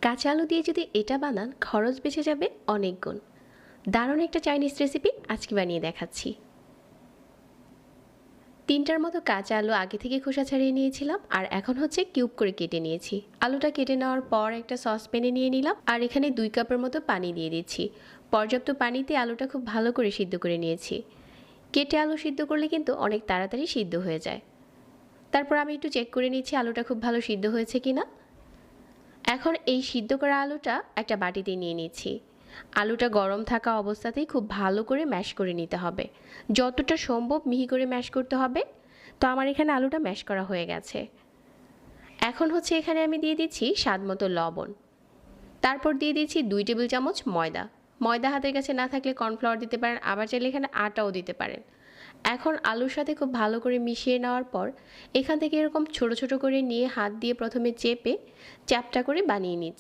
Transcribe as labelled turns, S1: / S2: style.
S1: কাঁচা আলু দিয়ে যদি এটা বানান খরচ বেঁচে যাবে অনেক গুণ। দারুণ একটা চাইনিজ রেসিপি আজকে বানিয়ে দেখাচ্ছি। 3টার মতো কাঁচা আলু আগে থেকে খোসা ছাড়িয়ে নিয়েছিলাম আর এখন হচ্ছে কিউব করে কেটে নিয়েছি। আলুটা কেটে নেওয়ার পর একটা সসপ্যানে নিয়ে নিলাম আর এখানে 2 কাপের মতো পানি দিয়ে দিচ্ছি। পর্যাপ্ত পানিতে আলুটা খুব ভালো করে সিদ্ধ করে নিয়েছি। কেটে আলু সিদ্ধ করলে কিন্তু অনেক তাড়াতাড়ি সিদ্ধ হয়ে যায়। তারপর আমি একটু চেক করে নিচ্ছি আলুটা খুব ভালো সিদ্ধ হয়েছে কিনা। এখন এই সিদ্ধ করা আলুটা একটা বাটিতে নিয়ে নিচ্ছি। আলুটা গরম থাকা অবস্থাতেই খুব ভালো করে ম্যাশ করে নিতে হবে, যতটা সম্ভব মিহি করে ম্যাশ করতে হবে। তো আমার এখানে আলুটা ম্যাশ করা হয়ে গেছে। এখন হচ্ছে এখানে আমি দিয়ে দিচ্ছি স্বাদ মতো লবণ। তারপর দিয়ে দিচ্ছি 2 টেবিল চামচ ময়দা। ময়দা হাতের কাছে না থাকলে কর্নফ্লাওয়ার দিতে পারেন, আবার চাইলে এখানে আটাও দিতে পারেন। এখন আলুর সাথে খুব ভালো করে মিশিয়ে নেওয়ার পর এখান থেকে এরকম ছোট ছোট করে নিয়ে হাত দিয়ে প্রথমে চেপে চ্যাপ্টা করে বানিয়ে নিচ্ছি।